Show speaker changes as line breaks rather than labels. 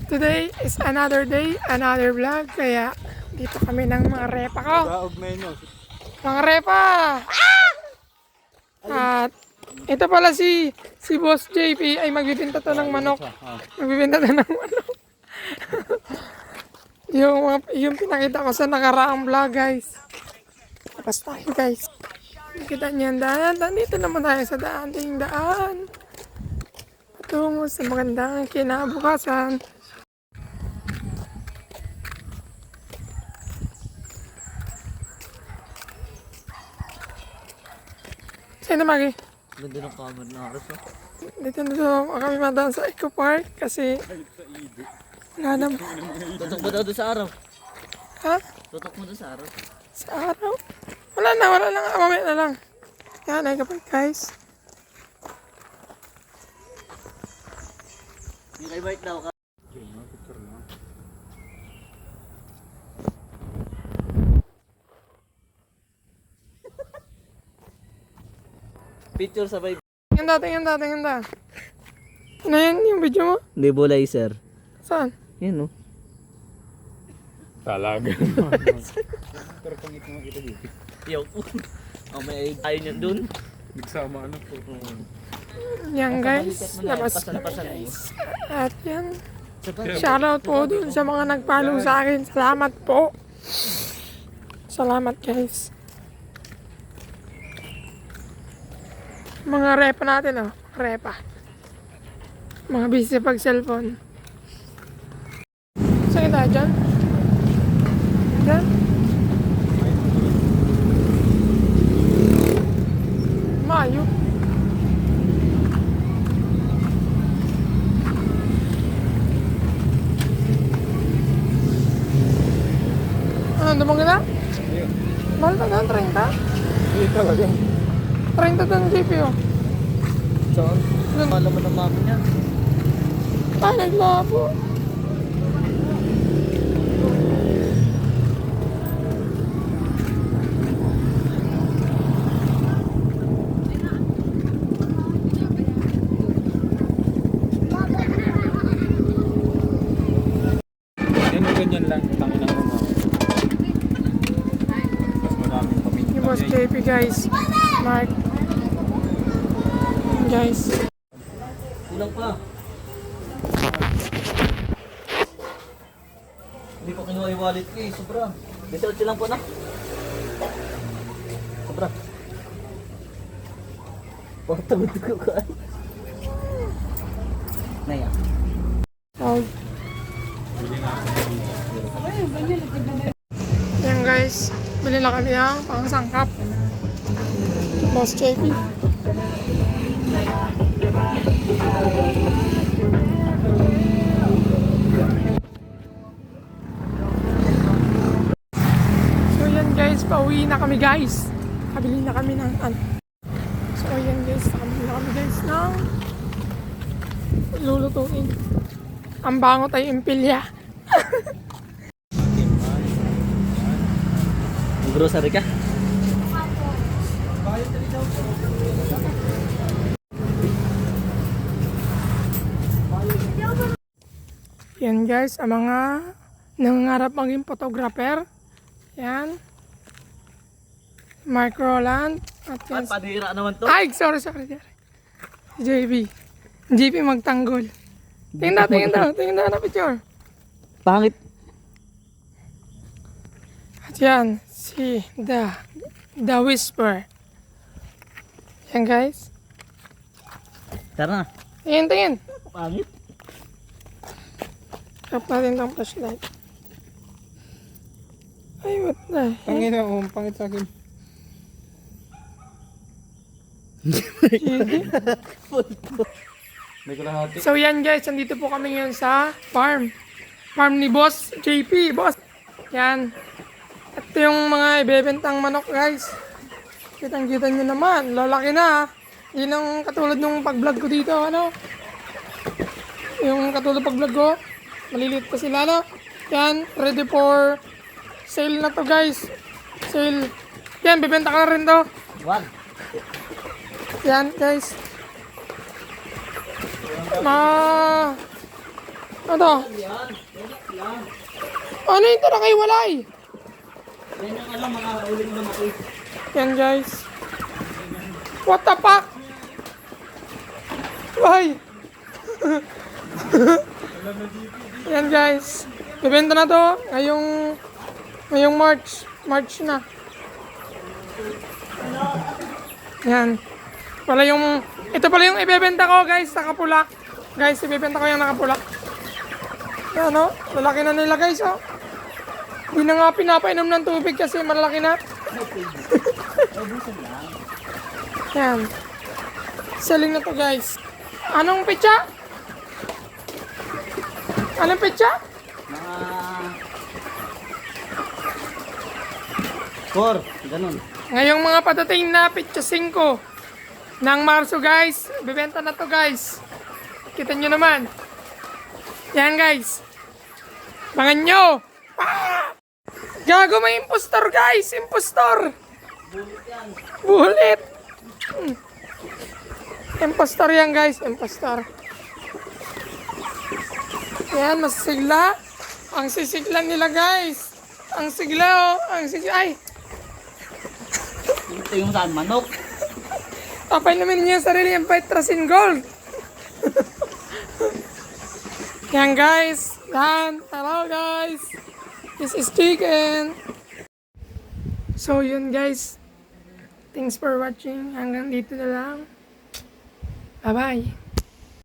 Today is another day, another vlog. Kaya dito kami ng mga repa ko. Mga repa! At ito pala si Boss JP ay magbibenta to ng manok. Magbibenta to ng manok. yung pinakita ko sa nakaraang vlog, guys. Tapos tayo, guys. Nakita niyo ang daan. Dito naman tayo sa daan. Yung daan. Patungo sa magandang kinabukasan. Sino Magi?
Ganda ng camera na aras, no?
Dito kami madaan sa Eco Park kasi wala naman.
Tutok mo daw doon sa araw.
Ha?
Tutok mo doon sa araw.
Sa araw? Wala na. Mamaya na lang. Yan, Eco Park, guys.
Yung kay Bart daw ka. Picture sabay.
Tingin da. Ano yan yung video mo?
Nebulizer.
Saan?
Yan, no?
Talaga.
Yo. Oh, may tayo niyan dun.
Nagsama ano po.
Yan, guys. Labas na
Pasan.
guys. At yan. Shoutout po dun sa mga nag-follow sa akin. Salamat po. Salamat, guys. Mga repa natin, oh. Repa. Mga busy pag cellphone. Saan tayo dyan? Dyan? Mayo. Ano, dumang ka na? Mahal ka na, 30?
Hindi talaga.
30 ng GPO.
Saan? Alam mo ng mami niya.
Ay, naglabo.
Ganyan lang. Tangin ang mga. Mas maraming pamilya.
Yung Boss JP, guys. Mark. Guys.
Kulang pa. Hindi ko kinuha yung wallet ko eh. Sobra. 28 lang po na. Sobra. Oh, tagod-tagod ko ay. Naya.
Oh. Yan guys, bili na kami ng pangsangkap. Boss JP. So yan guys, pauwi na kami guys. Kabili na kami ng ano. So yan guys, nakabili na kami guys ng lulutuin. Ang bango tayo impilya.
Grocery ka?
Yan guys, ang mga nangangarap maging photographer. Yan. Mark Roland. At yan.
Padira naman to.
Ay, sorry. JB. JB magtanggol. Tingnan na picture.
Pangit.
At yan, si The Whisper. Yan guys.
Tara na.
Tingin.
Pangit.
Tap natin itong flashlight. Ay, what the heck?
Pangit sa akin. May kalahati.
So yan guys, nandito po kami ngayon sa farm. Farm ni Boss JP, boss. Yan. Ito yung mga ibebentang manok guys. Kitang-kita nyo naman, lalaki na. Yun ang katulad nung pag-vlog ko dito, ano. Yung katulad pag-vlog ko, maliliit pa sila, no. Yan, ready for sale na to guys. Sale. Yan, bibenta ka na rin to.
Wag.
Yan guys. Ano to?
Yan. Yan.
Ano yung nakaiwalay?
Yan yung alam, mga uling na mati.
Yan guys. What the fuck? Why? Yan guys. Bibenta na to ngayong March na. Yan. Ito pala yung ibebenta ko guys sa Kapulak. Guys, ibebenta ko yung nakapulak. Yan o, lalaki na nila guys o. Hindi na nga pinapainom ng tubig kasi malalaki na. Yan. Selling na to guys. Anong petsa? Anong petsa?
Mga 4, ganun.
Ngayong mga patating na petsa 5 ng Marso guys. Bibenta na to guys. Kita nyo naman. Yan guys. Bangan nyo. Ah! Gago, may impostor guys. Impostor. Bulit. Impostor yan guys. Impostor. Yan, masigla. Ang sisigla nila guys. Ang sigla oh. Ang sigla. Ay.
Ito yung saan, manok.
Tapay naman niya yung sarili yung Petrasin Gold. Yan guys. Yan. Hello guys. This is chicken. So yun guys. Thanks for watching. Hanggang dito na lang. Bye bye.